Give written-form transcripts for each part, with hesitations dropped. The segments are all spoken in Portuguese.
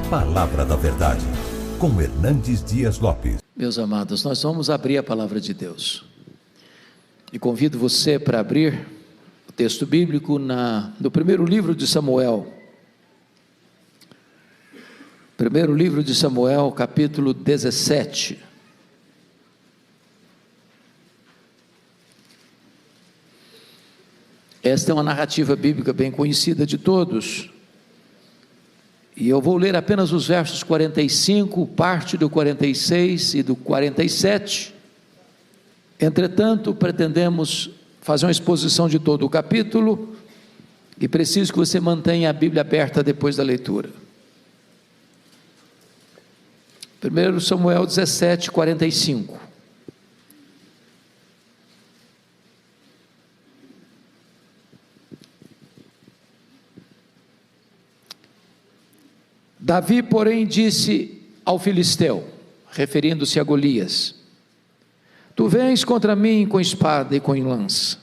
Palavra da Verdade, com Hernandes Dias Lopes. Meus amados, nós vamos abrir a Palavra de Deus. E convido você para abrir o texto bíblico no primeiro livro de Samuel. Primeiro livro de Samuel, capítulo 17. Esta é uma narrativa bíblica bem conhecida de todos. E eu vou ler apenas os versos 45, parte do 46 e do 47. Entretanto, pretendemos fazer uma exposição de todo o capítulo e preciso que você mantenha a Bíblia aberta depois da leitura. 1 Samuel 17, 45. Davi, porém, disse ao filisteu, referindo-se a Golias: Tu vens contra mim com espada e com lança,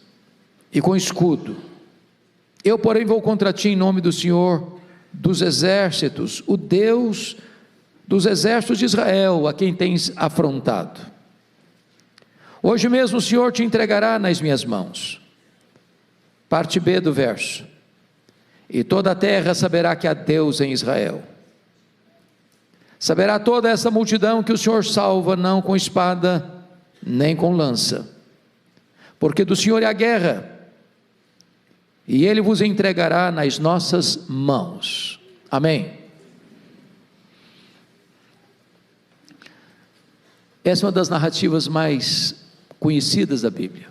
e com escudo. Eu, porém, vou contra ti em nome do Senhor dos exércitos, o Deus dos exércitos de Israel, a quem tens afrontado. Hoje mesmo o Senhor te entregará nas minhas mãos. Parte B do verso. E toda a terra saberá que há Deus em Israel. Saberá toda essa multidão que o Senhor salva, não com espada, nem com lança, porque do Senhor é a guerra, e Ele vos entregará nas nossas mãos. Amém. Essa é uma das narrativas mais conhecidas da Bíblia.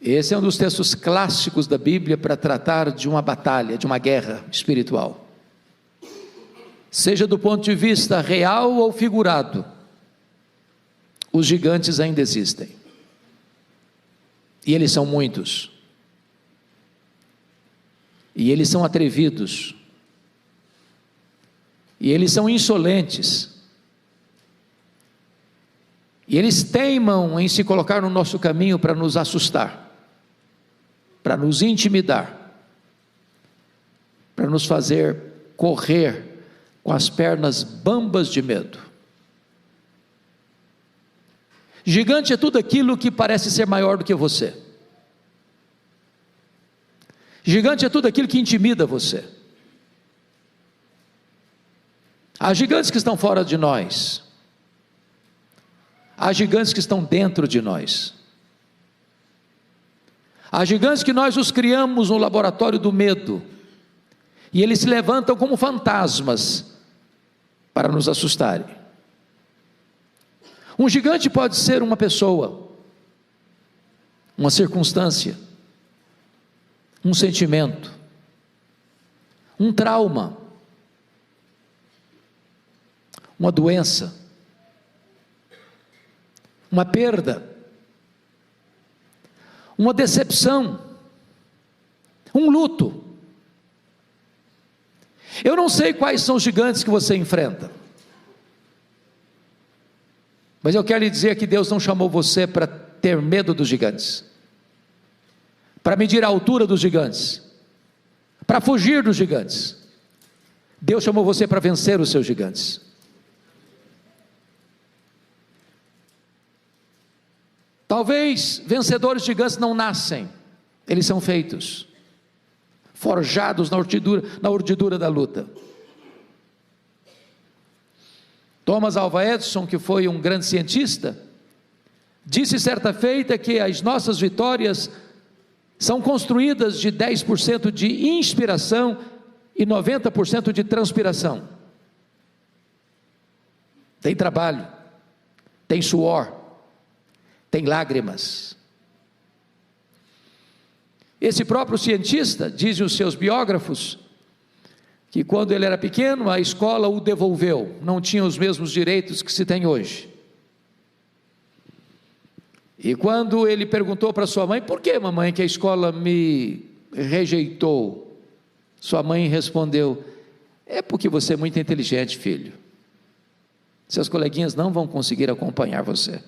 Esse é um dos textos clássicos da Bíblia para tratar de uma batalha, de uma guerra espiritual. Seja do ponto de vista real ou figurado, os gigantes ainda existem. E eles são muitos. E eles são atrevidos. E eles são insolentes. E eles teimam em se colocar no nosso caminho para nos assustar, para nos intimidar, para nos fazer correr com as pernas bambas de medo. Gigante é tudo aquilo que parece ser maior do que você. Gigante é tudo aquilo que intimida você. Há gigantes que estão fora de nós. Há gigantes que estão dentro de nós. Há gigantes que nós os criamos no laboratório do medo. E eles se levantam como fantasmas para nos assustarem. Um gigante pode ser uma pessoa, uma circunstância, um sentimento, um trauma, uma doença, uma perda, uma decepção, um luto. Eu não sei quais são os gigantes que você enfrenta, mas eu quero lhe dizer que Deus não chamou você para ter medo dos gigantes, para medir a altura dos gigantes, para fugir dos gigantes. Deus chamou você para vencer os seus gigantes. Talvez vencedores de gigantes não nascem, eles são feitos, forjados na urdidura da luta. Thomas Alva Edison, que foi um grande cientista, disse certa feita que as nossas vitórias são construídas de 10% de inspiração e 90% de transpiração. Tem trabalho, tem suor, tem lágrimas. Esse próprio cientista, dizem os seus biógrafos, que quando ele era pequeno, a escola o devolveu, não tinha os mesmos direitos que se tem hoje. E quando ele perguntou para sua mãe: por que, mamãe, que a escola me rejeitou? Sua mãe respondeu: é porque você é muito inteligente, filho. Seus coleguinhas não vão conseguir acompanhar você.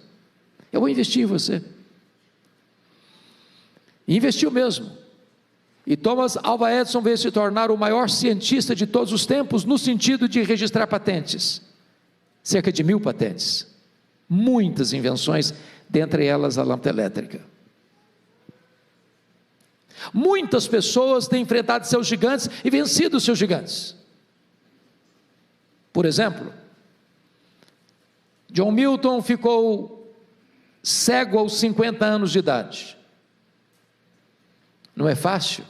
Eu vou investir em você. E investiu mesmo. E Thomas Alva Edison veio se tornar o maior cientista de todos os tempos, no sentido de registrar patentes. Cerca de 1000 patentes. Muitas invenções, dentre elas a lâmpada elétrica. Muitas pessoas têm enfrentado seus gigantes e vencido seus gigantes. Por exemplo, John Milton ficou cego aos 50 anos de idade. Não é fácil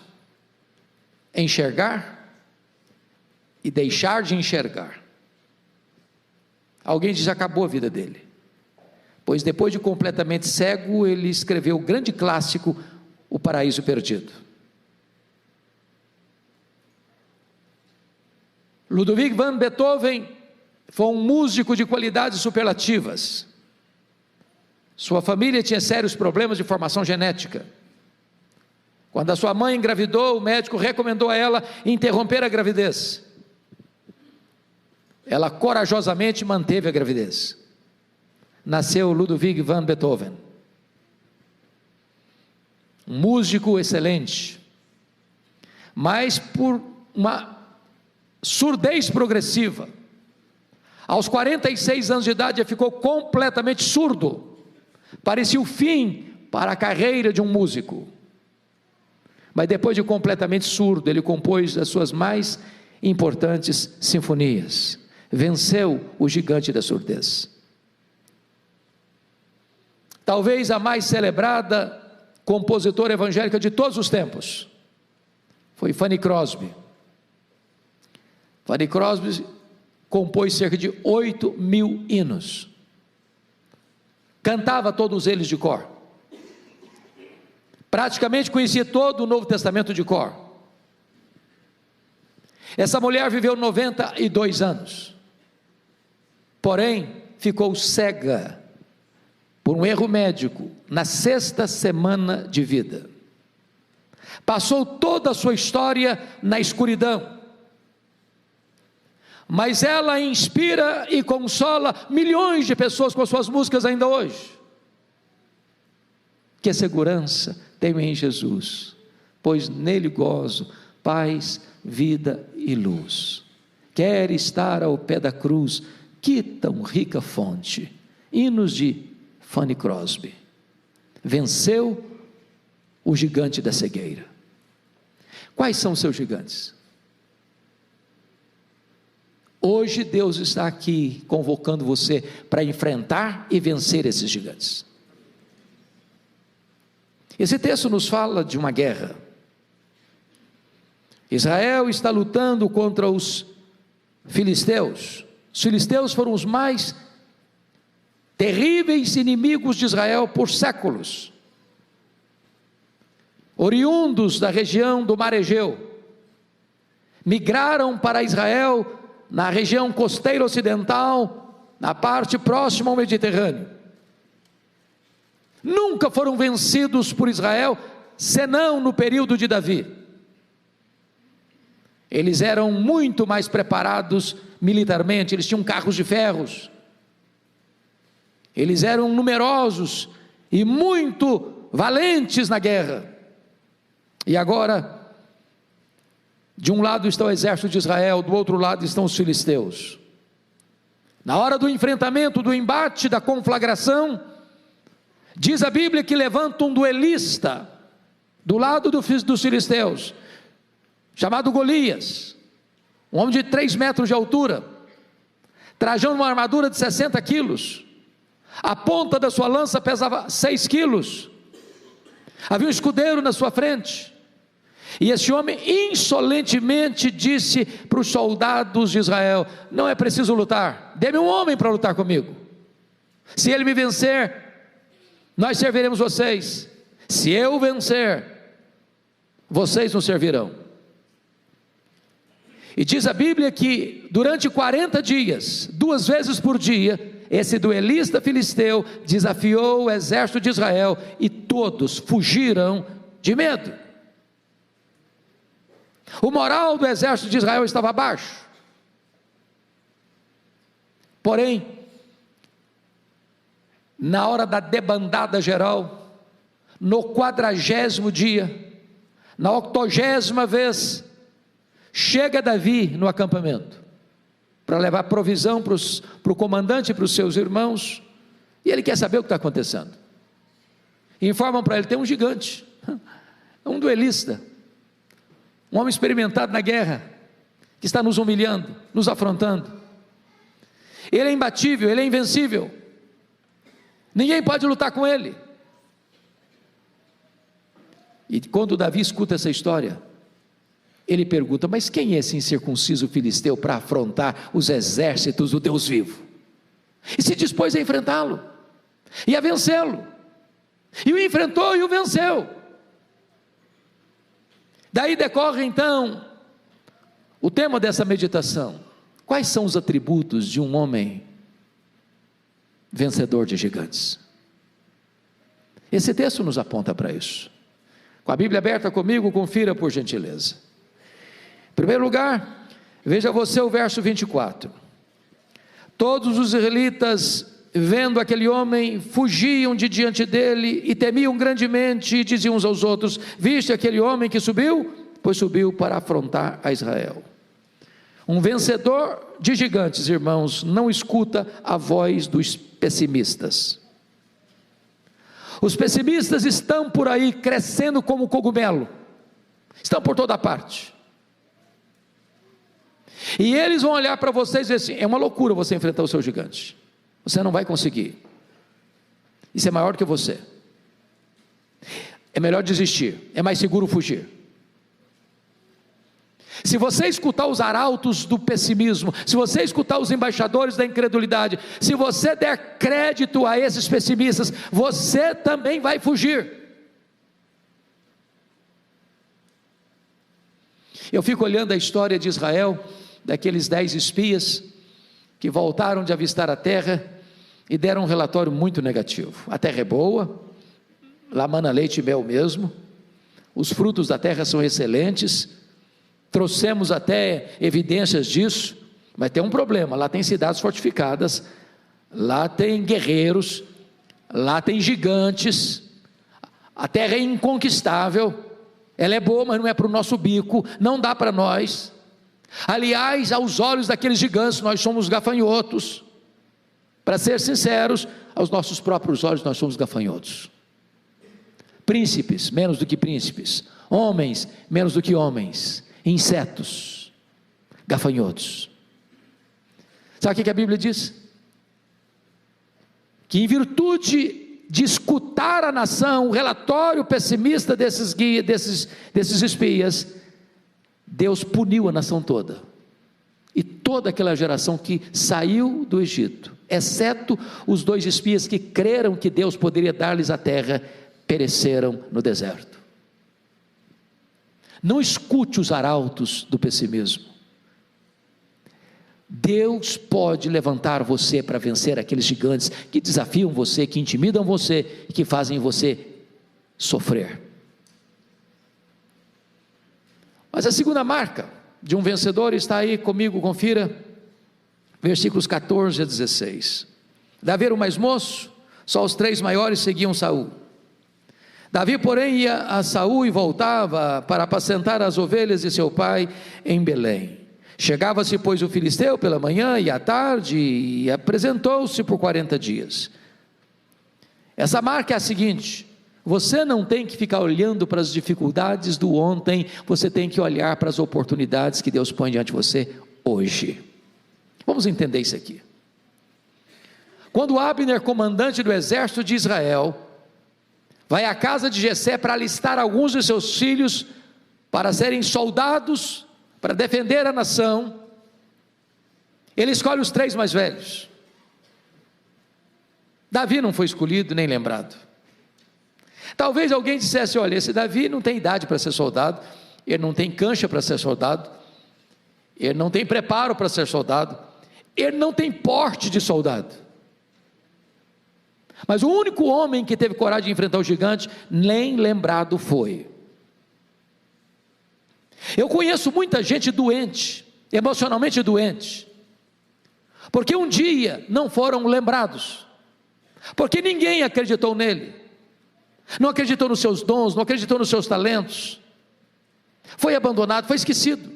enxergar e deixar de enxergar. Alguém diz: acabou a vida dele. Pois depois de completamente cego, ele escreveu o grande clássico, O Paraíso Perdido. Ludwig van Beethoven foi um músico de qualidades superlativas. Sua família tinha sérios problemas de formação genética. Quando a sua mãe engravidou, o médico recomendou a ela interromper a gravidez. Ela corajosamente manteve a gravidez. Nasceu Ludwig van Beethoven, um músico excelente, mas por uma surdez progressiva, aos 46 anos de idade, ele ficou completamente surdo. Parecia o fim para a carreira de um músico. Mas depois de completamente surdo, ele compôs as suas mais importantes sinfonias. Venceu o gigante da surdez. Talvez a mais celebrada compositora evangélica de todos os tempos foi Fanny Crosby. Fanny Crosby compôs cerca de 8.000 hinos. Cantava todos eles de cor. Praticamente conhecia todo o Novo Testamento de cor. Essa mulher viveu 92 anos. Porém, ficou cega por um erro médico na 6ª semana de vida. Passou toda a sua história na escuridão. Mas ela inspira e consola milhões de pessoas com suas músicas ainda hoje. Que segurança tenho em Jesus, pois nele gozo paz, vida e luz. Quer estar ao pé da cruz, que tão rica fonte. Hinos de Fanny Crosby. Venceu o gigante da cegueira. Quais são os seus gigantes? Hoje Deus está aqui convocando você para enfrentar e vencer esses gigantes. Esse texto nos fala de uma guerra. Israel está lutando contra os filisteus. Os filisteus foram os mais terríveis inimigos de Israel por séculos. Oriundos da região do Mar Egeu, migraram para Israel na região costeira ocidental, na parte próxima ao Mediterrâneo. Nunca foram vencidos por Israel, senão no período de Davi. Eles eram muito mais preparados militarmente, eles tinham carros de ferros, eles eram numerosos e muito valentes na guerra. E agora, de um lado está o exército de Israel, do outro lado estão os filisteus. Na hora do enfrentamento, do embate, da conflagração, diz a Bíblia que levanta um duelista do lado dos filisteus, chamado Golias, um homem de 3 metros de altura, trajando uma armadura de 60 quilos, a ponta da sua lança pesava 6 quilos, havia um escudeiro na sua frente, e esse homem insolentemente disse para os soldados de Israel: não é preciso lutar, dê-me um homem para lutar comigo, se ele me vencer, nós serviremos vocês, se eu vencer, vocês nos servirão. E diz a Bíblia que durante 40 dias, 2 vezes por dia, esse duelista filisteu desafiou o exército de Israel e todos fugiram de medo. O moral do exército de Israel estava baixo. Porém, na hora da debandada geral, no 40º dia, Na 80ª vez, chega Davi no acampamento, para levar provisão para o comandante e para os seus irmãos, e ele quer saber o que está acontecendo. Informam para ele: tem um gigante, um duelista, um homem experimentado na guerra, que está nos humilhando, nos afrontando. Ele é imbatível, ele é invencível, ninguém pode lutar com ele. E quando Davi escuta essa história, ele pergunta: mas quem é esse incircunciso filisteu para afrontar os exércitos do Deus vivo? E se dispôs a enfrentá-lo, e a vencê-lo, e o enfrentou e o venceu. Daí decorre então o tema dessa meditação: quais são os atributos de um homem vencedor de gigantes? Esse texto nos aponta para isso. Com a Bíblia aberta comigo, confira por gentileza. Em primeiro lugar, veja você o verso 24. Todos os israelitas, vendo aquele homem, fugiam de diante dele e temiam grandemente, e diziam uns aos outros: viste aquele homem que subiu? Pois subiu para afrontar a Israel. Um vencedor de gigantes, irmãos, não escuta a voz dos pessimistas. Os pessimistas estão por aí crescendo como cogumelo, estão por toda parte, e eles vão olhar para vocês e dizer assim: é uma loucura você enfrentar o seu gigante, você não vai conseguir, isso é maior que você, é melhor desistir, é mais seguro fugir. Se você escutar os arautos do pessimismo, se você escutar os embaixadores da incredulidade, se você der crédito a esses pessimistas, você também vai fugir. Eu fico olhando a história de Israel, daqueles 10 espias que voltaram de avistar a terra e deram um relatório muito negativo. A terra é boa, lá mana leite e mel mesmo, os frutos da terra são excelentes, trouxemos até evidências disso, mas tem um problema: lá tem cidades fortificadas, lá tem guerreiros, lá tem gigantes, a terra é inconquistável, ela é boa, mas não é para o nosso bico, não dá para nós. Aliás, aos olhos daqueles gigantes, nós somos gafanhotos. Para ser sinceros, aos nossos próprios olhos, nós somos gafanhotos. Príncipes, menos do que príncipes. Homens, menos do que homens. Insetos, gafanhotos. Sabe o que a Bíblia diz? Que em virtude de escutar a nação, o relatório pessimista desses espias, Deus puniu a nação toda, e toda aquela geração que saiu do Egito, exceto os 2 espias que creram que Deus poderia dar-lhes a terra, pereceram no deserto. Não escute os arautos do pessimismo. Deus pode levantar você para vencer aqueles gigantes que desafiam você, que intimidam você e que fazem você sofrer. Mas a segunda marca de um vencedor está aí comigo, confira, versículos 14 a 16. Davi era o mais moço, só os 3 maiores seguiam Saul. Davi, porém, ia a Saul e voltava para apacentar as ovelhas de seu pai em Belém. Chegava-se, pois, o filisteu pela manhã e à tarde, e apresentou-se por 40 dias. Essa marca é a seguinte: você não tem que ficar olhando para as dificuldades do ontem, você tem que olhar para as oportunidades que Deus põe diante de você hoje. Vamos entender isso aqui. Quando Abner, comandante do exército de Israel, vai à casa de Jessé para alistar alguns de seus filhos para serem soldados, para defender a nação, ele escolhe os 3 mais velhos. Davi não foi escolhido nem lembrado. Talvez alguém dissesse: olha, esse Davi não tem idade para ser soldado, ele não tem cancha para ser soldado, ele não tem preparo para ser soldado, ele não tem porte de soldado. Mas o único homem que teve coragem de enfrentar o gigante, nem lembrado foi. Eu conheço muita gente doente, emocionalmente doente, porque um dia não foram lembrados, porque ninguém acreditou nele, não acreditou nos seus dons, não acreditou nos seus talentos, foi abandonado, foi esquecido.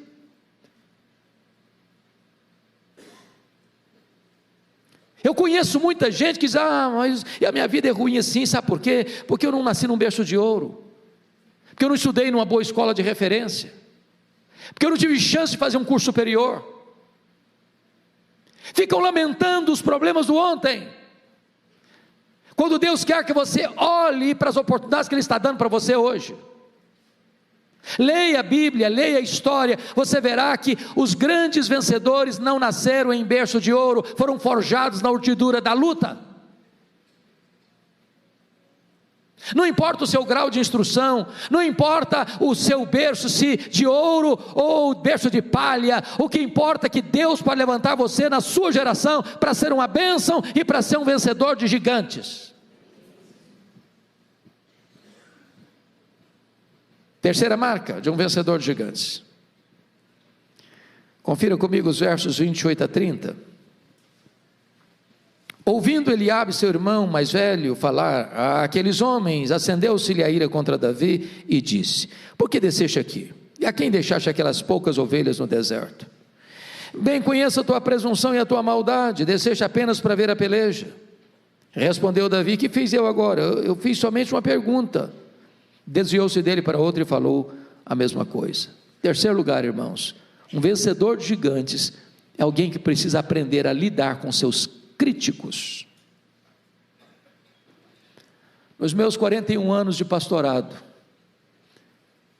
Eu conheço muita gente que diz, mas a minha vida é ruim assim, sabe por quê? Porque eu não nasci num berço de ouro, porque eu não estudei numa boa escola de referência, porque eu não tive chance de fazer um curso superior. Ficam lamentando os problemas do ontem, quando Deus quer que você olhe para as oportunidades que Ele está dando para você hoje. Leia a Bíblia, leia a história, você verá que os grandes vencedores não nasceram em berço de ouro, foram forjados na urdidura da luta. Não importa o seu grau de instrução, não importa o seu berço, se de ouro ou berço de palha, o que importa é que Deus pode levantar você na sua geração, para ser uma bênção e para ser um vencedor de gigantes. Terceira marca de um vencedor de gigantes. Confira comigo os versos 28 a 30. Ouvindo Eliabe, seu irmão mais velho, falar àqueles homens, acendeu-se-lhe a ira contra Davi e disse: por que desceste aqui? E a quem deixaste aquelas poucas ovelhas no deserto? Bem conheço a tua presunção e a tua maldade, desceste apenas para ver a peleja. Respondeu Davi: que fiz eu agora? Eu fiz somente uma pergunta. Desviou-se dele para outro e falou a mesma coisa. Terceiro lugar, irmãos, um vencedor de gigantes é alguém que precisa aprender a lidar com seus críticos. Nos meus 41 anos de pastorado,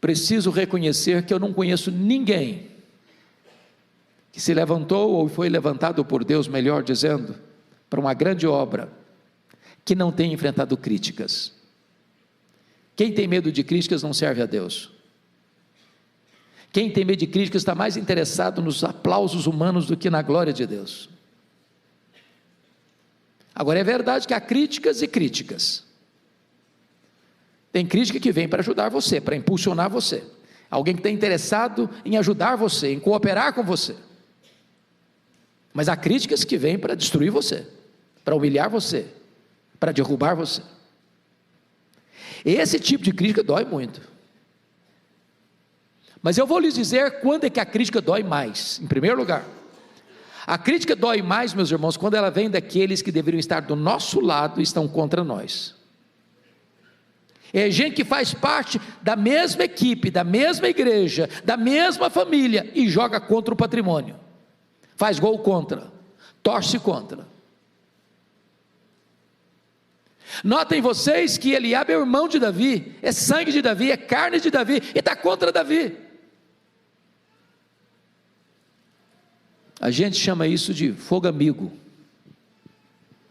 preciso reconhecer que eu não conheço ninguém que se levantou ou foi levantado por Deus, melhor dizendo, para uma grande obra, que não tenha enfrentado críticas. Quem tem medo de críticas não serve a Deus. Quem tem medo de críticas está mais interessado nos aplausos humanos do que na glória de Deus. Agora é verdade que há críticas e críticas. Tem crítica que vem para ajudar você, para impulsionar você. Alguém que está interessado em ajudar você, em cooperar com você. Mas há críticas que vêm para destruir você, para humilhar você, para derrubar você. Esse tipo de crítica dói muito. Mas eu vou lhes dizer quando é que a crítica dói mais. Em primeiro lugar, a crítica dói mais, meus irmãos, quando ela vem daqueles que deveriam estar do nosso lado e estão contra nós. É gente que faz parte da mesma equipe, da mesma igreja, da mesma família e joga contra o patrimônio. Faz gol contra, torce contra. Notem vocês que Eliabe é o irmão de Davi, é sangue de Davi, é carne de Davi, e está contra Davi. A gente chama isso de fogo amigo.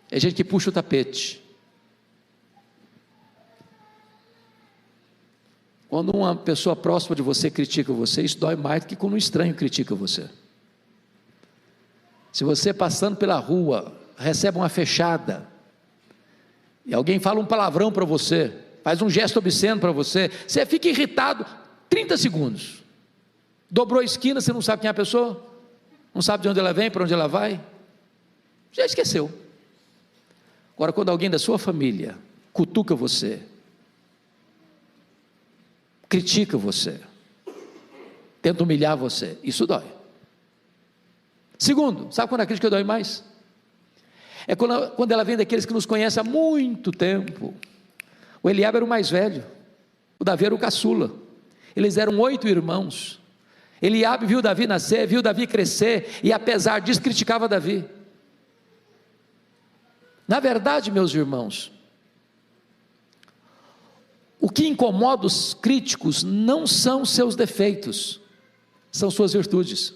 É gente que puxa o tapete. Quando uma pessoa próxima de você critica você, isso dói mais do que quando um estranho critica você. Se você passando pela rua, recebe uma fechada, e alguém fala um palavrão para você, faz um gesto obsceno para você, você fica irritado 30 segundos, dobrou a esquina, você não sabe quem é a pessoa, não sabe de onde ela vem, para onde ela vai, já esqueceu. Agora, quando alguém da sua família cutuca você, critica você, tenta humilhar você, isso dói. Segundo, sabe quando a crítica dói mais? É quando ela vem daqueles que nos conhecem há muito tempo. O Eliabe era o mais velho, o Davi era o caçula, eles eram 8 irmãos. Eliabe viu Davi nascer, viu Davi crescer, e apesar disso criticava Davi. Na verdade, meus irmãos, o que incomoda os críticos não são seus defeitos, são suas virtudes.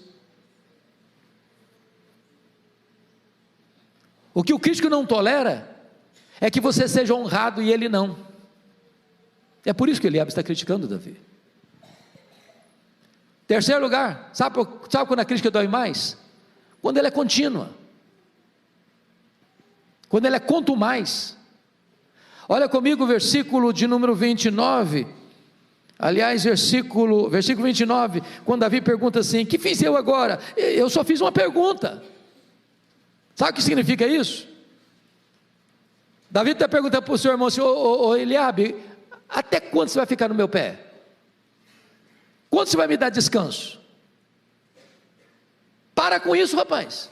O que o crítico não tolera é que você seja honrado e ele não. É por isso que Eliabe está criticando Davi. Terceiro lugar, sabe quando a crítica dói mais? Quando ela é contínua, quando ela é contumaz. Olha comigo o versículo de número 29, aliás, versículo 29, quando Davi pergunta assim: que fiz eu agora? Eu só fiz uma pergunta. Sabe o que significa isso? Davi está perguntando para o seu irmão assim: ô Eliabe, até quando você vai ficar no meu pé? Quando você vai me dar descanso? Para com isso, rapaz.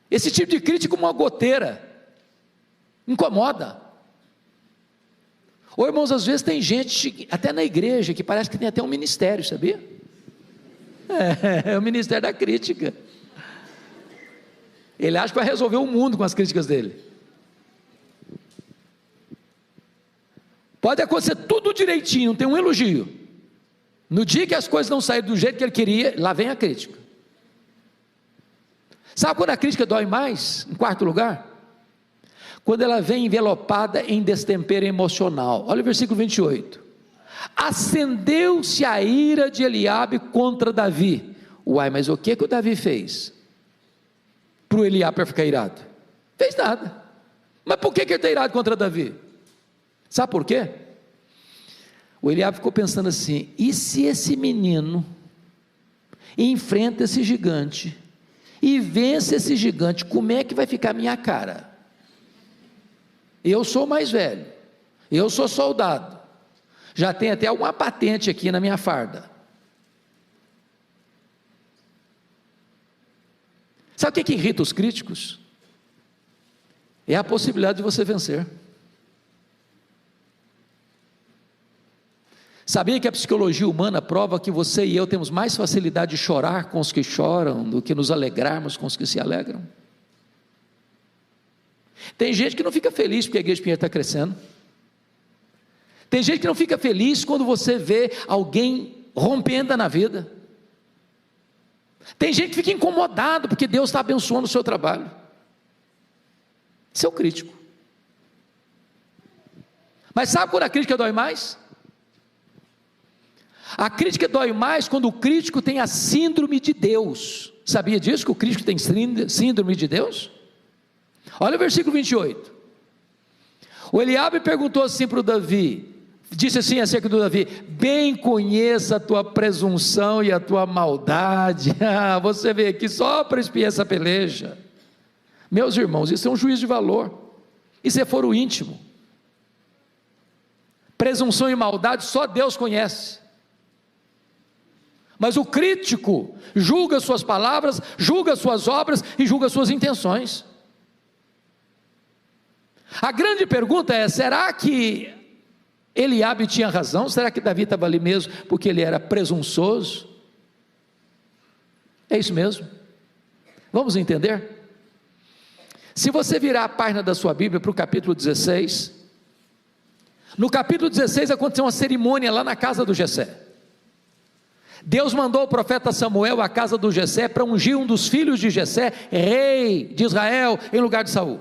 Esse tipo de crítica, como uma goteira, incomoda. Ou, irmãos, às vezes tem gente, até na igreja, que parece que tem até um ministério, sabia? É o ministério da crítica. Ele acha que vai resolver o mundo com as críticas dele. Pode acontecer tudo direitinho, não tem um elogio. No dia que as coisas não saírem do jeito que ele queria, lá vem a crítica. Sabe quando a crítica dói mais? Em quarto lugar, quando ela vem envelopada em destempero emocional. Olha o versículo 28. Acendeu-se a ira de Eliabe contra Davi. Uai, mas o que o Davi fez para o Eliabe ficar irado? Fez nada. Mas por que ele está irado contra Davi? Sabe por quê? O Eliabe ficou pensando assim: e se esse menino enfrenta esse gigante e vence esse gigante, como é que vai ficar a minha cara? Eu sou mais velho, eu sou soldado, já tem até alguma patente aqui na minha farda. Sabe o que irrita os críticos? É a possibilidade de você vencer. Sabia que a psicologia humana prova que você e eu temos mais facilidade de chorar com os que choram do que nos alegrarmos com os que se alegram? Tem gente que não fica feliz porque a igreja Pinheiro está crescendo. Tem gente que não fica feliz quando você vê alguém rompendo na vida. Tem gente que fica incomodado porque Deus está abençoando o seu trabalho. Isso é o crítico. Mas sabe quando a crítica dói mais? A crítica dói mais quando o crítico tem a síndrome de Deus. Sabia disso, que o crítico tem síndrome de Deus? Olha o versículo 28. O Eliabe perguntou assim para o Davi, disse assim acerca do Davi: bem conheça a tua presunção e a tua maldade. Você veio aqui só para espiar essa peleja. Meus irmãos, isso é um juízo de valor. Isso é foro íntimo. Presunção e maldade só Deus conhece. Mas o crítico julga suas palavras, julga suas obras e julga suas intenções. A grande pergunta é: será que Eliabe tinha razão? Será que Davi estava ali mesmo porque ele era presunçoso? É isso mesmo? Vamos entender? Se você virar a página da sua Bíblia para o capítulo 16, no capítulo 16 aconteceu uma cerimônia lá na casa do Jessé. Deus mandou o profeta Samuel à casa do Jessé para ungir um dos filhos de Jessé, rei de Israel, em lugar de Saul.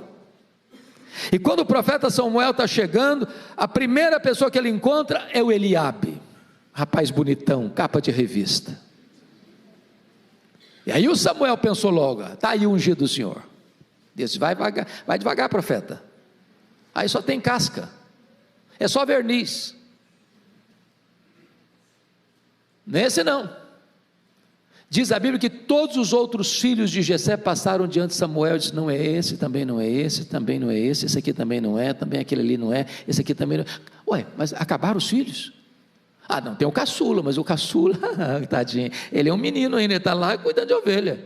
E quando o profeta Samuel está chegando, a primeira pessoa que ele encontra é o Eliabe, rapaz bonitão, capa de revista. E aí o Samuel pensou logo: está aí o ungido do Senhor. Disse: vai devagar, profeta, aí só tem casca, é só verniz. Nesse não. Diz a Bíblia que todos os outros filhos de Jessé passaram diante de Samuel e disse: não é esse, também não é esse, também não é esse aqui também não é, também aquele ali não é, esse aqui também não é. Ué, mas acabaram os filhos? Ah, não, tem o caçula, mas o caçula, tadinho, ele é um menino ainda, ele está lá cuidando de ovelha.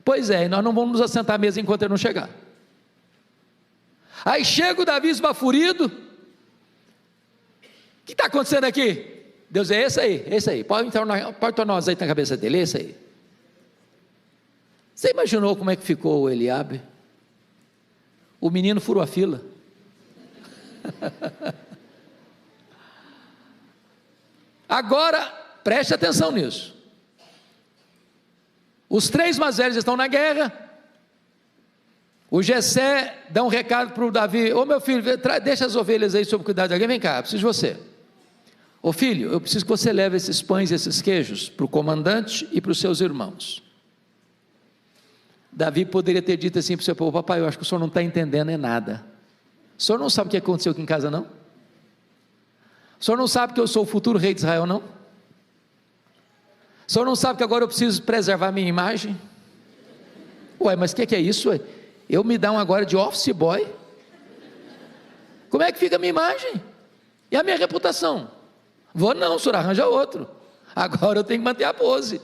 Pois é, e nós não vamos nos assentar à mesa enquanto ele não chegar. Aí chega o Davi esbaforido: o que está acontecendo aqui? Deus, é esse aí, pode tornar um azeite na cabeça dele, esse aí. Você imaginou como é que ficou o Eliabe? O menino furou a fila. Agora, preste atenção nisso. Os três mais velhos estão na guerra. O Jessé dá um recado para o Davi: ô meu filho, deixa as ovelhas aí sob cuidado de alguém, vem cá, eu preciso de você. Ô filho, eu preciso que você leve esses pães e esses queijos para o comandante e para os seus irmãos. Davi poderia ter dito assim para o seu povo: papai, eu acho que o senhor não está entendendo é nada. O senhor não sabe o que aconteceu aqui em casa, não? O senhor não sabe que eu sou o futuro rei de Israel, não? O senhor não sabe que agora eu preciso preservar minha imagem? Ué, mas o que é isso? Ué? Eu me dão agora de office boy? Como é que fica a minha imagem? E a minha reputação? Vou não, o senhor arranja outro. Agora eu tenho que manter a pose.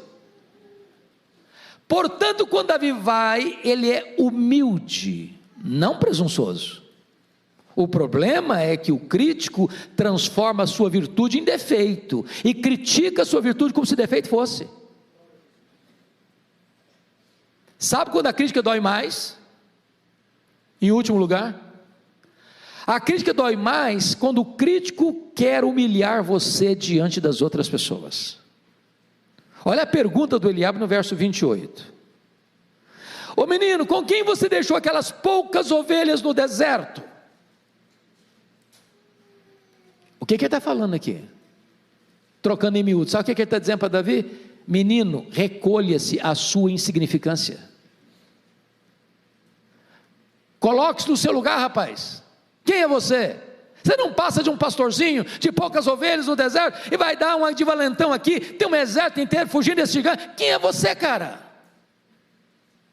Portanto, quando Davi vai, ele é humilde, não presunçoso. O problema é que o crítico transforma a sua virtude em defeito, e critica a sua virtude como se defeito fosse. Sabe quando a crítica dói mais? Em último lugar, a crítica dói mais quando o crítico quer humilhar você diante das outras pessoas. Olha a pergunta do Eliabe no verso 28. Ô menino, com quem você deixou aquelas poucas ovelhas no deserto? O que ele está falando aqui? Trocando em miúdos, sabe o que ele está dizendo para Davi? Menino, recolha-se a sua insignificância. Coloque-se no seu lugar, rapaz. Quem é você? Você não passa de um pastorzinho de poucas ovelhas no deserto e vai dar uma de valentão aqui, tem um exército inteiro fugindo desse gigante. Quem é você, cara?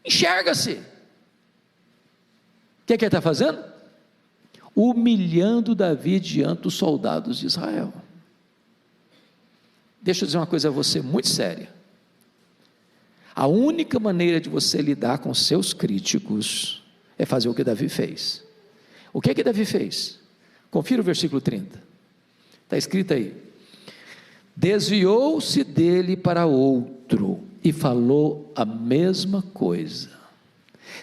Enxerga-se. O que ele está fazendo? Humilhando Davi diante dos soldados de Israel. Deixa eu dizer uma coisa a você muito séria. A única maneira de você lidar com seus críticos é fazer o que Davi fez. O que Davi fez? Confira o versículo 30, está escrito aí: desviou-se dele para outro, e falou a mesma coisa.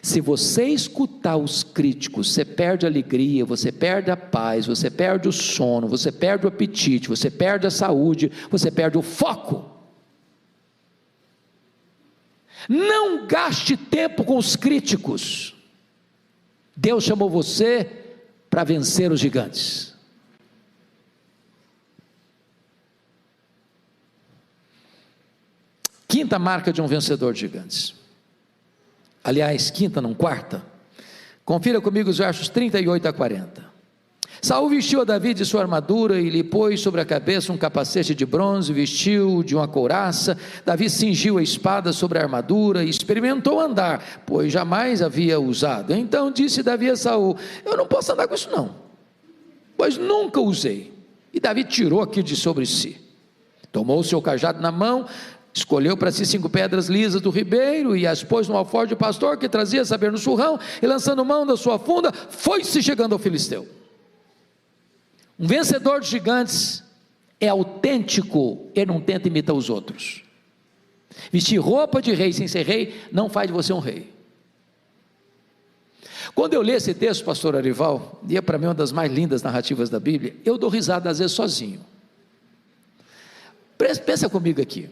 Se você escutar os críticos, você perde a alegria, você perde a paz, você perde o sono, você perde o apetite, você perde a saúde, você perde o foco. Não gaste tempo com os críticos. Deus chamou você para vencer os gigantes. Quinta marca de um vencedor de gigantes. Aliás, quinta não, quarta. Confira comigo os versos 38 a 40. Saul vestiu a Davi de sua armadura e lhe pôs sobre a cabeça um capacete de bronze, vestiu de uma couraça. Davi cingiu a espada sobre a armadura e experimentou andar, pois jamais havia usado. Então disse Davi a Saul: eu não posso andar com isso não, pois nunca usei. E Davi tirou aquilo de sobre si, tomou o seu cajado na mão, escolheu para si 5 pedras lisas do ribeiro e as pôs no alforje do pastor que trazia saber no surrão, e lançando mão da sua funda, foi-se chegando ao filisteu. Um vencedor de gigantes é autêntico, ele não tenta imitar os outros. Vestir roupa de rei sem ser rei não faz de você um rei. Quando eu li esse texto, pastor Arival, e é para mim uma das mais lindas narrativas da Bíblia, eu dou risada às vezes sozinho. Pensa comigo aqui.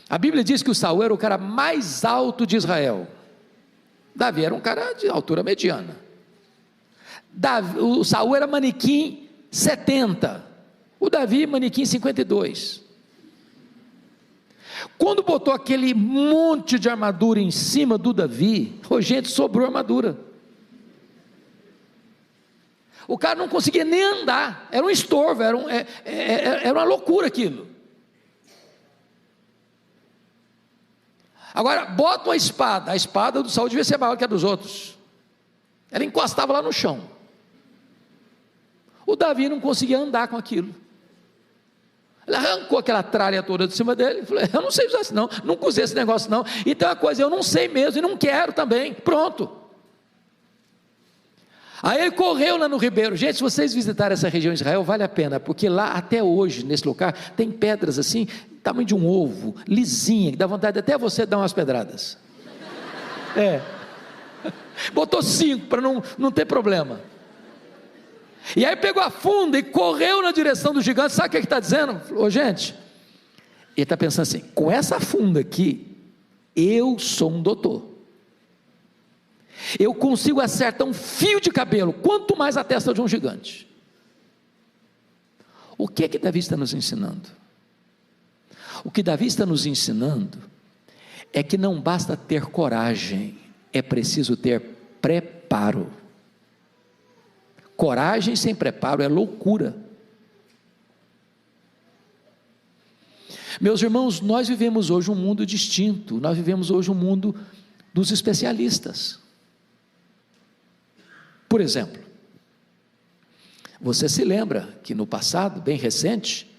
A Bíblia diz que o Saul era o cara mais alto de Israel. Davi era um cara de altura mediana. O Saul era manequim 70, o Davi manequim 52. Quando botou aquele monte de armadura em cima do Davi, gente, sobrou armadura. O cara não conseguia nem andar, era um estorvo, era uma loucura aquilo. Agora, bota uma espada, a espada do Saul devia ser maior que a dos outros, ela encostava lá no chão. O Davi não conseguia andar com aquilo. Ele arrancou aquela tralha toda de cima dele, falou: eu não sei usar isso não, nunca usei esse negócio não, então é uma coisa, eu não sei mesmo, e não quero também, pronto. Aí ele correu lá no ribeiro. Gente, se vocês visitarem essa região de Israel, vale a pena, porque lá até hoje, nesse lugar, tem pedras assim, tamanho de um ovo, lisinha, que dá vontade até você dar umas pedradas. Botou 5 para não ter problema. E aí pegou a funda e correu na direção do gigante. Sabe o que ele está dizendo? Gente, ele está pensando assim: com essa funda aqui, eu sou um doutor, eu consigo acertar um fio de cabelo, quanto mais a testa de um gigante. O que Davi está nos ensinando? O que Davi está nos ensinando é que não basta ter coragem, é preciso ter preparo. Coragem sem preparo é loucura. Meus irmãos, nós vivemos hoje um mundo distinto, nós vivemos hoje um mundo dos especialistas. Por exemplo, Você se lembra que no passado, bem recente,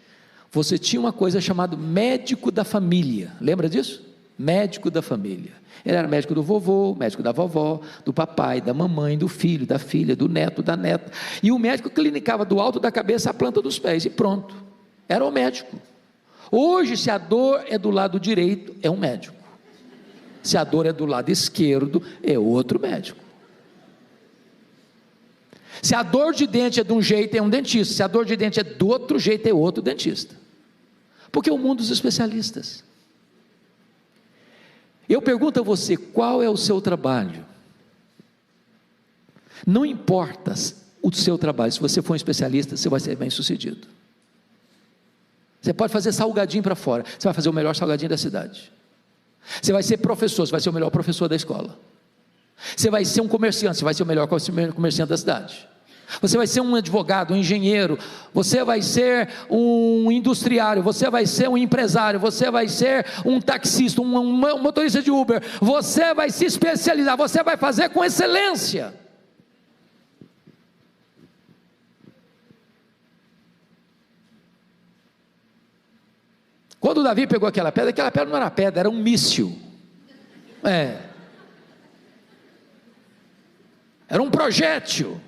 você tinha uma coisa chamada médico da família, lembra disso? Médico da família. Ele era médico do vovô, médico da vovó, do papai, da mamãe, do filho, da filha, do neto, da neta, e o médico clinicava do alto da cabeça à planta dos pés, e pronto, era o médico. Hoje, se a dor é do lado direito, é um médico, se a dor é do lado esquerdo, é outro médico. Se a dor de dente é de um jeito, é um dentista. Se a dor de dente é do outro jeito, é outro dentista. Porque é o mundo dos especialistas. Eu pergunto a você, qual é o seu trabalho? Não importa o seu trabalho, se você for um especialista, você vai ser bem sucedido. Você pode fazer salgadinho para fora, você vai fazer o melhor salgadinho da cidade. Você vai ser professor, você vai ser o melhor professor da escola. Você vai ser um comerciante, você vai ser o melhor comerciante da cidade. Você vai ser um advogado, um engenheiro, você vai ser um industriário, você vai ser um empresário, você vai ser um taxista, um motorista de Uber, você vai se especializar, você vai fazer com excelência. Quando Davi pegou aquela pedra não era pedra, era um míssil. Era um projétil.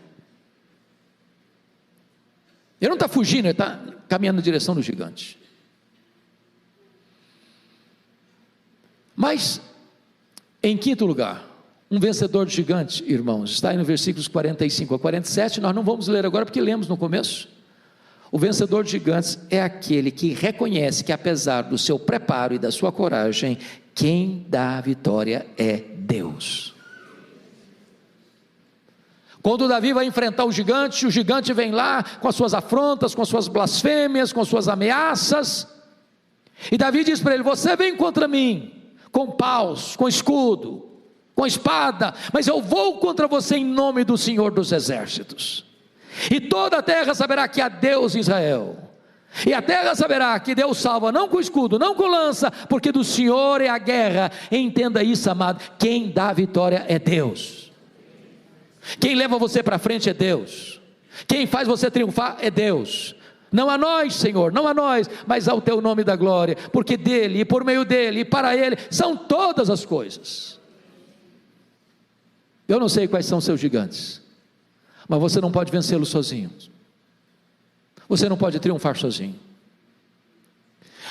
Ele não está fugindo, ele está caminhando na direção do gigante. Mas, em quinto lugar, um vencedor de gigante, irmãos, está aí no versículos 45 a 47, nós não vamos ler agora porque lemos no começo. O vencedor de gigantes é aquele que reconhece que, apesar do seu preparo e da sua coragem, quem dá a vitória é Deus. Quando Davi vai enfrentar o gigante vem lá com as suas afrontas, com as suas blasfêmias, com as suas ameaças, e Davi diz para ele: você vem contra mim, com paus, com escudo, com espada, mas eu vou contra você em nome do Senhor dos Exércitos, e toda a terra saberá que há Deus em Israel, e a terra saberá que Deus salva, não com escudo, não com lança, porque do Senhor é a guerra. Entenda isso, amado, quem dá a vitória é Deus. Quem leva você para frente é Deus, quem faz você triunfar é Deus. Não a nós, Senhor, não a nós, mas ao teu nome da glória, porque dele, e por meio dele, e para ele, são todas as coisas. Eu não sei quais são seus gigantes, mas você não pode vencê-los sozinho, você não pode triunfar sozinho,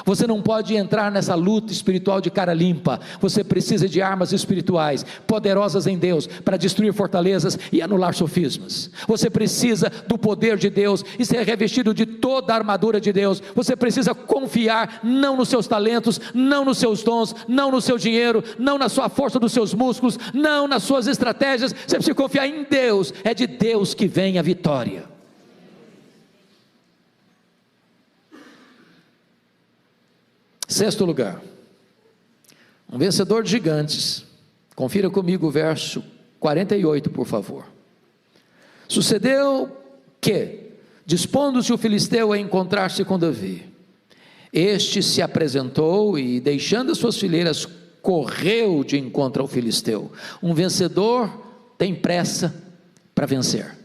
você não pode entrar nessa luta espiritual de cara limpa. Você precisa de armas espirituais, poderosas em Deus, para destruir fortalezas e anular sofismas. Você precisa do poder de Deus e ser revestido de toda a armadura de Deus. Você precisa confiar não nos seus talentos, não nos seus dons, não no seu dinheiro, não na sua força dos seus músculos, não nas suas estratégias. Você precisa confiar em Deus, é de Deus que vem a vitória. Sexto lugar, um vencedor de gigantes. Confira comigo o verso 48, por favor. Sucedeu que, dispondo-se o filisteu a encontrar-se com Davi, este se apresentou e, deixando as suas fileiras, correu de encontro ao filisteu. Um vencedor tem pressa para vencer.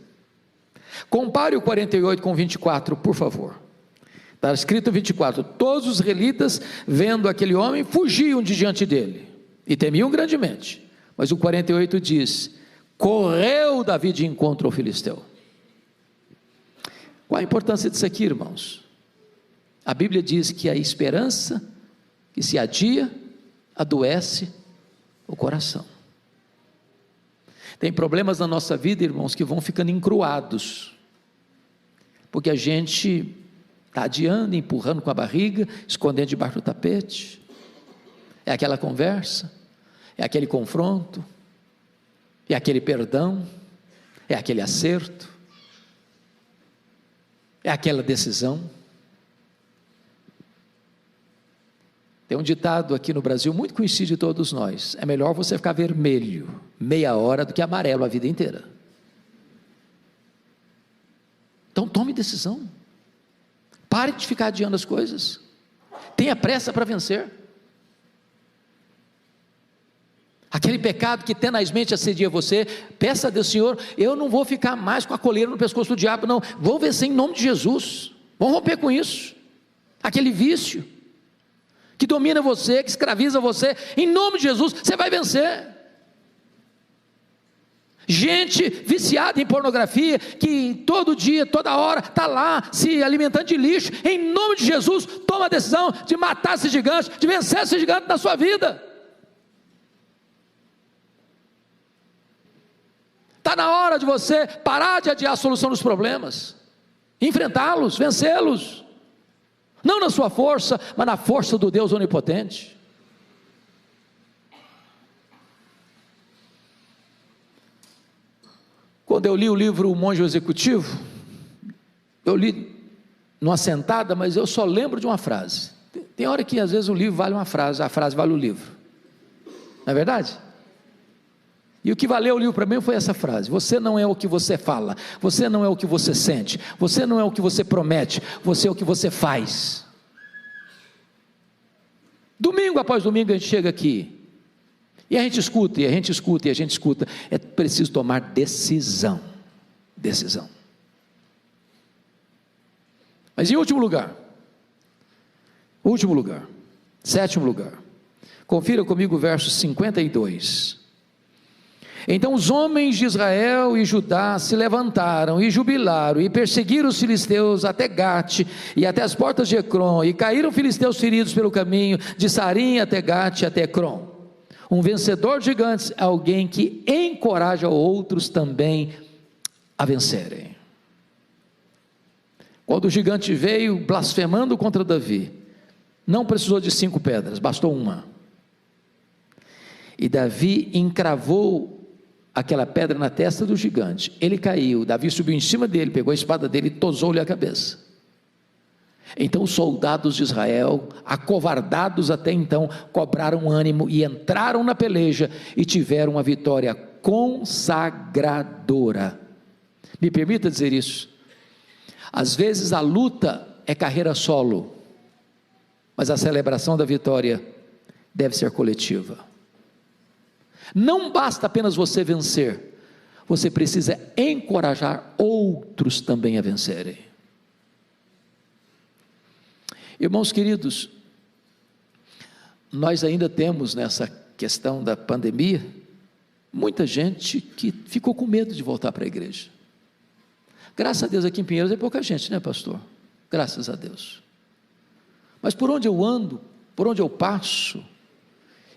Compare o 48 com 24, por favor. Está escrito 24: todos os israelitas, vendo aquele homem, fugiam de diante dele, e temiam grandemente. Mas o 48 diz: correu Davi de encontro ao filisteu. Qual a importância disso aqui, irmãos? A Bíblia diz que a esperança que se adia, adoece o coração. Tem problemas na nossa vida, irmãos, que vão ficando encruados, porque a gente está adiando, empurrando com a barriga, escondendo debaixo do tapete. É aquela conversa, é aquele confronto, é aquele perdão, é aquele acerto, é aquela decisão. Tem um ditado aqui no Brasil muito conhecido de todos nós: é melhor você ficar vermelho meia hora do que amarelo a vida inteira. Então tome decisão. Pare de ficar adiando as coisas. Tenha pressa para vencer. aquele pecado que tenazmente assedia você, peça a Deus: Senhor, eu não vou ficar mais com a coleira no pescoço do diabo, não, vou vencer em nome de Jesus, vamos romper com isso, aquele vício, que domina você, que escraviza você, em nome de Jesus, você vai vencer. Gente viciada em pornografia, que todo dia, toda hora, está lá, se alimentando de lixo, em nome de Jesus, toma a decisão de matar esse gigante, de vencer esse gigante na sua vida. Está na hora de você parar de adiar a solução dos problemas, enfrentá-los, vencê-los, não na sua força, mas na força do Deus onipotente. Quando eu li o livro O Monge Executivo, eu li numa sentada, mas eu só lembro de uma frase. Tem hora que às vezes o livro vale uma frase, a frase vale o livro, não é verdade? E o que valeu o livro para mim foi essa frase: você não é o que você fala, você não é o que você sente, você não é o que você promete, você é o que você faz. Domingo após domingo a gente chega aqui, e a gente escuta, e a gente escuta, e a gente escuta. É preciso tomar decisão. Decisão. Mas em último lugar, sétimo lugar, confira comigo o verso 52. Então os homens de Israel e Judá se levantaram e jubilaram e perseguiram os filisteus até Gate e até as portas de Ecrom, e caíram filisteus feridos pelo caminho de Sarim até Gate até Ecrom. Um vencedor de gigantes é alguém que encoraja outros também a vencerem. Quando o gigante veio blasfemando contra Davi, não precisou de 5 pedras, bastou uma. E Davi encravou aquela pedra na testa do gigante. Ele caiu, Davi subiu em cima dele, pegou a espada dele e tosou-lhe a cabeça. Então os soldados de Israel, acovardados até então, cobraram ânimo e entraram na peleja e tiveram uma vitória consagradora. Me permita dizer isso: às vezes a luta é carreira solo, mas a celebração da vitória deve ser coletiva. Não basta apenas você vencer, você precisa encorajar outros também a vencerem. Irmãos queridos, nós ainda temos nessa questão da pandemia, muita gente que ficou com medo de voltar para a igreja. Graças a Deus aqui em Pinheiros é pouca gente, né, pastor? Graças a Deus. Mas por onde eu ando, por onde eu passo,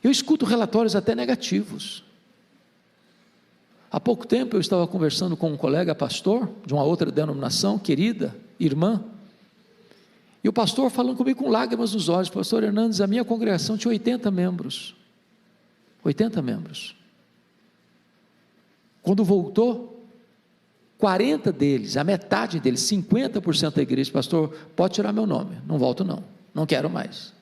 eu escuto relatórios até negativos. Há pouco tempo eu estava conversando com um colega pastor, de uma outra denominação, querida, irmã, e o pastor falando comigo com lágrimas nos olhos: pastor Hernandes, a minha congregação tinha 80 membros, 80 membros, quando voltou, 40 deles, a metade deles, 50% da igreja: pastor, pode tirar meu nome, não volto não, não quero mais.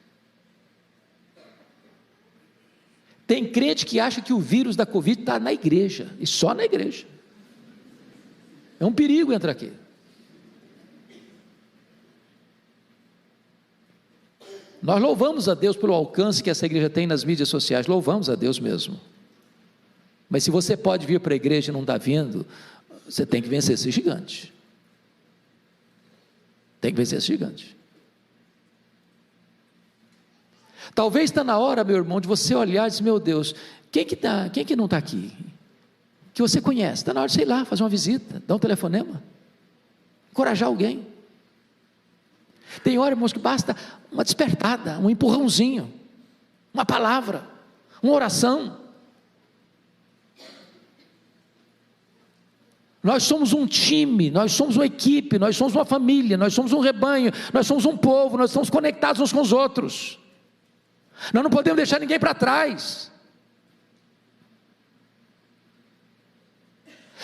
Tem crente que acha que o vírus da Covid está na igreja, e só na igreja. É um perigo entrar aqui. Nós louvamos a Deus pelo alcance que essa igreja tem nas mídias sociais, louvamos a Deus mesmo. Mas se você pode vir para a igreja e não está vindo, você tem que vencer esse gigante. Tem que vencer esse gigante. Talvez está na hora, meu irmão, de você olhar e dizer: meu Deus, quem que não está aqui? Que você conhece, está na hora de, sei lá, fazer uma visita, dar um telefonema, encorajar alguém. Tem hora, irmãos, que basta uma despertada, um empurrãozinho, uma palavra, uma oração. Nós somos um time, nós somos uma equipe, nós somos uma família, nós somos um rebanho, nós somos um povo, nós estamos conectados uns com os outros. Nós não podemos deixar ninguém para trás.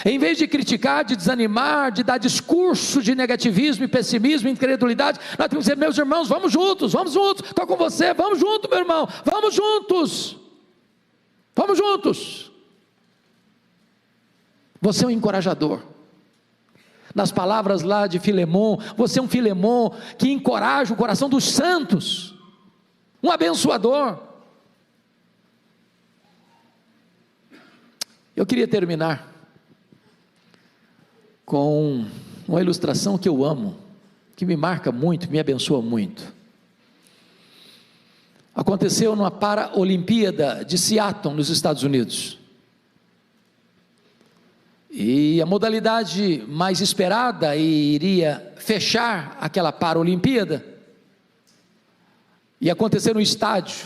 Em vez de criticar, de desanimar, de dar discurso de negativismo e pessimismo, incredulidade, nós temos que dizer: meus irmãos, vamos juntos, estou com você, vamos juntos, meu irmão, vamos juntos. Você é um encorajador. Nas palavras lá de Filemon, você é um Filemon que encoraja o coração dos santos, um abençoador. Eu queria terminar com uma ilustração que eu amo, que me marca muito, me abençoa muito. Aconteceu numa Paralimpíada de Seattle, nos Estados Unidos. E a modalidade mais esperada e iria fechar aquela Paralimpíada ia acontecer no estádio.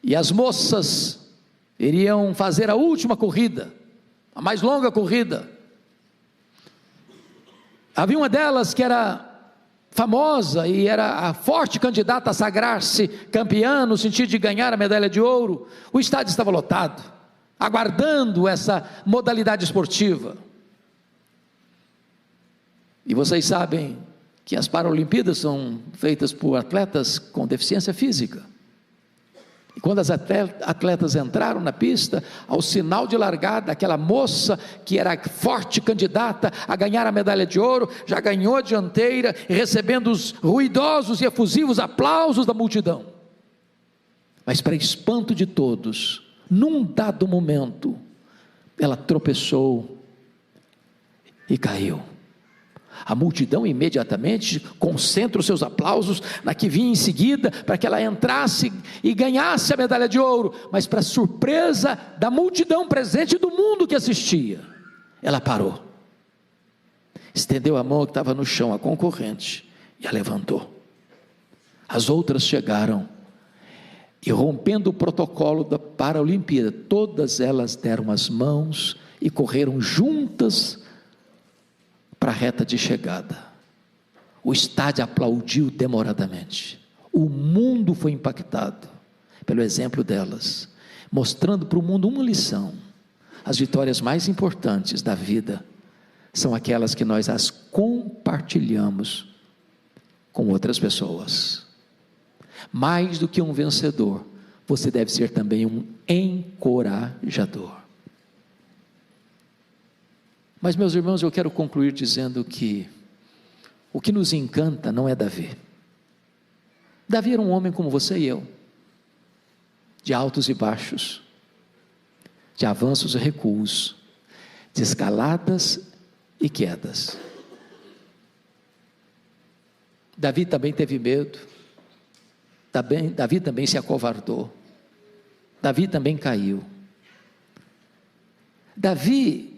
E as moças iriam fazer a última corrida, a mais longa corrida. Havia uma delas que era famosa e era a forte candidata a sagrar-se campeã, no sentido de ganhar a medalha de ouro. O estádio estava lotado, aguardando essa modalidade esportiva. E vocês sabem que as Paralimpíadas são feitas por atletas com deficiência física. E quando as atletas entraram na pista, ao sinal de largada, aquela moça que era forte candidata a ganhar a medalha de ouro, já ganhou a dianteira, recebendo os ruidosos e efusivos aplausos da multidão. Mas para espanto de todos, num dado momento, ela tropeçou e caiu. A multidão imediatamente concentra os seus aplausos na que vinha em seguida, para que ela entrasse e ganhasse a medalha de ouro. Mas para surpresa da multidão presente, do mundo que assistia, ela parou, estendeu a mão que estava no chão, a concorrente, e a levantou. As outras chegaram e, rompendo o protocolo da Paralimpíada, todas elas deram as mãos e correram juntas para a reta de chegada. O estádio aplaudiu demoradamente. O mundo foi impactado pelo exemplo delas, mostrando para o mundo uma lição: as vitórias mais importantes da vida são aquelas que nós as compartilhamos com outras pessoas. Mais do que um vencedor, você deve ser também um encorajador. Mas, meus irmãos, eu quero concluir dizendo que o que nos encanta não é Davi. Davi era um homem como você e eu, de altos e baixos, de avanços e recuos, de escaladas e quedas. Davi também teve medo, Davi também se acovardou, Davi também caiu. Davi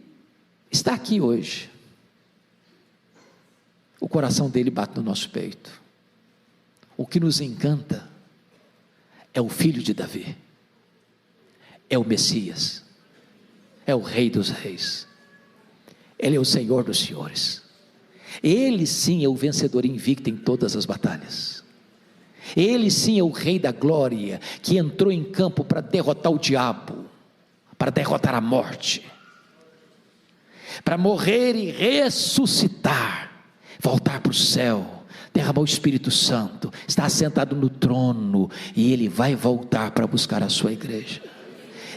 está aqui hoje. O coração dele bate no nosso peito. O que nos encanta é o filho de Davi, é o Messias, é o Rei dos Reis, Ele é o Senhor dos Senhores. Ele sim é o vencedor invicto em todas as batalhas. Ele sim é o Rei da glória, que entrou em campo para derrotar o diabo, para derrotar a morte, para morrer e ressuscitar, voltar para o céu, derramar o Espírito Santo, está assentado no trono, e Ele vai voltar para buscar a sua igreja.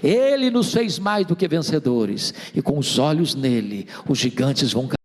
Ele nos fez mais do que vencedores, e com os olhos nele, os gigantes vão cair.